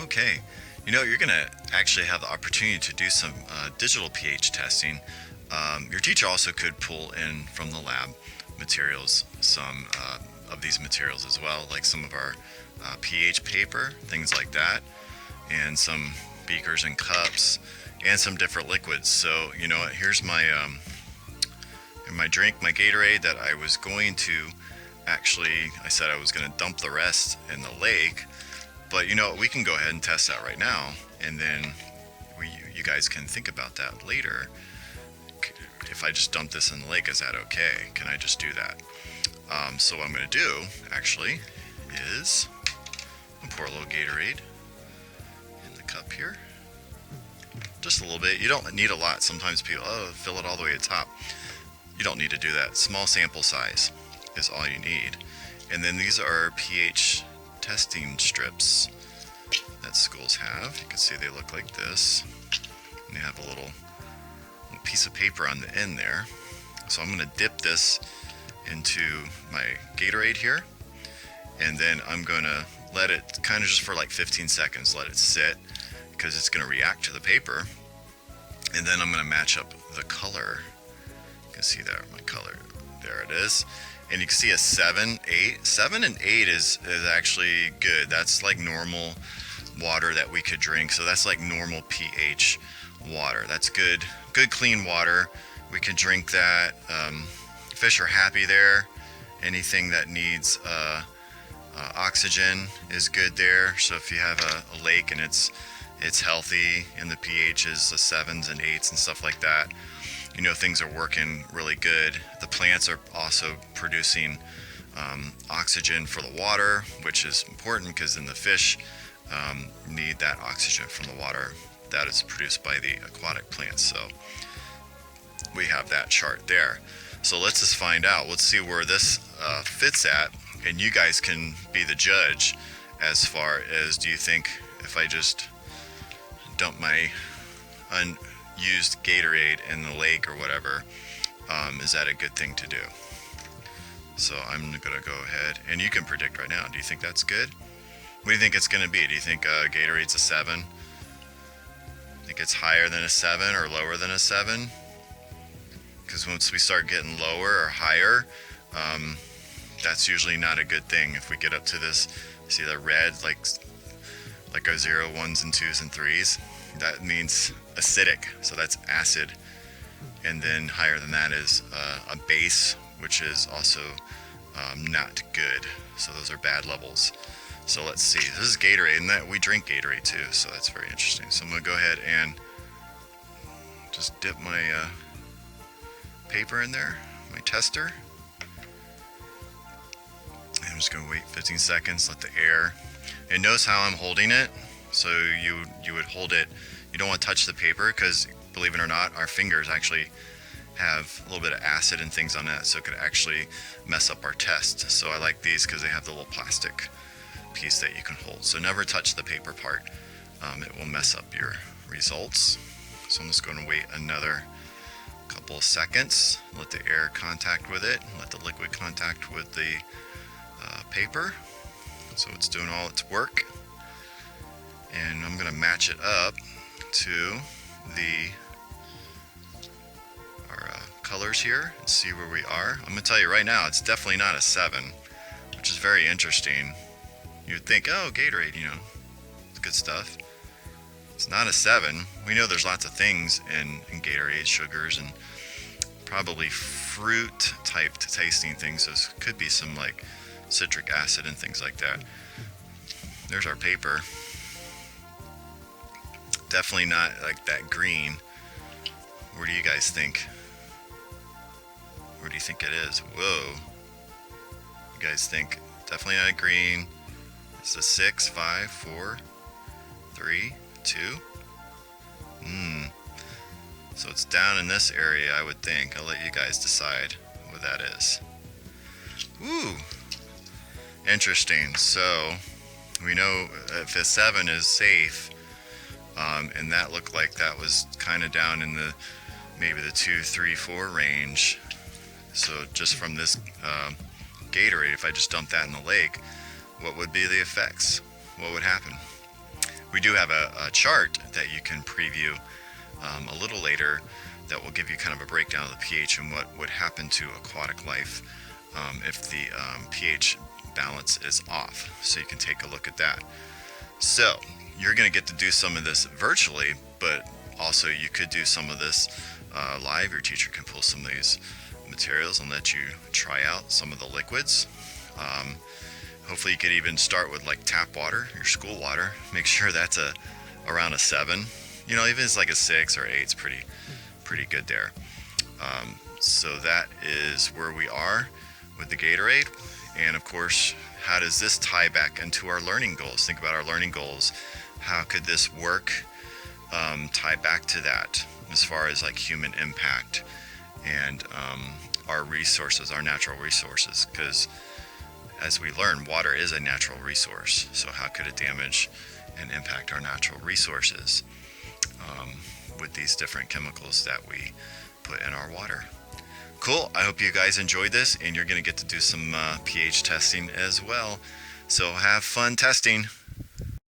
Okay, you're going to actually have the opportunity to do some digital pH testing. Your teacher also could pull in from the lab materials, some of these materials as well, like some of our pH paper, things like that, and some beakers and cups, and some different liquids. So, here's my drink, my Gatorade that I was going to actually, I said I was going to dump the rest in the lake, but we can go ahead and test that right now, and then you guys can think about that later. If I just dump this in the lake, is that okay? Can I just do that? So what I'm going to do, actually, is I'll pour a little Gatorade in the cup here. Just a little bit. You don't need a lot. Sometimes people, fill it all the way to the top. You don't need to do that. Small sample size is all you need. And then these are pH testing strips that schools have. You can see they look like this. And they have a little piece of paper on the end there. So I'm going to dip this into my Gatorade here, and then I'm going to let it kind of just for like 15 seconds, let it sit, because it's going to react to the paper. And then I'm going to match up the color. You can see there, my color, there it is. And you can see a 7, 8. 7 and 8 is actually good. That's like normal water that we could drink. So that's like normal pH water. That's good clean water. We can drink that. Fish are happy there. Anything that needs oxygen is good there. So if you have a lake and it's healthy and the pH is the 7s and 8s and stuff like that, things are working really good. The plants are also producing oxygen for the water, which is important because then the fish need that oxygen from the water that is produced by the aquatic plants. So we have that chart there. So let's just find out. Let's see where this fits at, and you guys can be the judge as far as, do you think if I just dump my unused Gatorade in the lake or whatever, is that a good thing to do? So I'm gonna go ahead, and you can predict right now. Do you think that's good? What do you think it's gonna be? Do you think Gatorade's a 7? Think it's higher than a 7 or lower than a 7? Because once we start getting lower or higher, that's usually not a good thing. If we get up to this, see the red, like a 0, 1s, and 2s and 3s, that means acidic, so that's acid. And then higher than that is a base, which is also not good. So those are bad levels. So let's see. This is Gatorade, and that we drink Gatorade too, so that's very interesting. So I'm gonna go ahead and just dip my paper in there, my tester. And I'm just gonna wait 15 seconds, let the air. And notice how I'm holding it. So you would hold it. You don't want to touch the paper because, believe it or not, our fingers actually have a little bit of acid and things on that, so it could actually mess up our test. So I like these because they have the little plastic piece that you can hold. So never touch the paper part. It will mess up your results. So I'm just going to wait another couple of seconds, let the air contact with it, let the liquid contact with the paper. So it's doing all its work. And I'm going to match it up to our colors here and see where we are. I'm going to tell you right now, it's definitely not a 7, which is very interesting. You'd think, oh, Gatorade, it's good stuff. It's not a 7. We know there's lots of things in Gatorade, sugars, and probably fruit type tasting things. So it could be some like citric acid and things like that. There's our paper. Definitely not like that green. Where do you guys think? Where do you think it is? Whoa. You guys think definitely not green. It's a 6, 5, 4, 3, 2. So it's down in this area, I would think. I'll let you guys decide what that is. Ooh. Interesting. So we know if a 7 is safe, and that looked like that was kind of down in the maybe the 2, 3, 4 range. So just from this Gatorade, if I just dumped that in the lake, what would be the effects? What would happen? We do have a chart that you can preview a little later that will give you kind of a breakdown of the pH and what would happen to aquatic life if the pH balance is off. So you can take a look at that. So you're going to get to do some of this virtually, but also you could do some of this live. Your teacher can pull some of these materials and let you try out some of the liquids. Hopefully you could even start with like tap water, your school water. Make sure that's around a 7. You know, even if it's like a 6 or 8, it's pretty good there. So that is where we are with the Gatorade. And of course, how does this tie back into our learning goals? Think about our learning goals. How could this work tie back to that as far as like human impact and our resources, our natural resources? Because as we learn, water is a natural resource. So how could it damage and impact our natural resources with these different chemicals that we put in our water? Cool. I hope you guys enjoyed this, and you're going to get to do some pH testing as well. So have fun testing.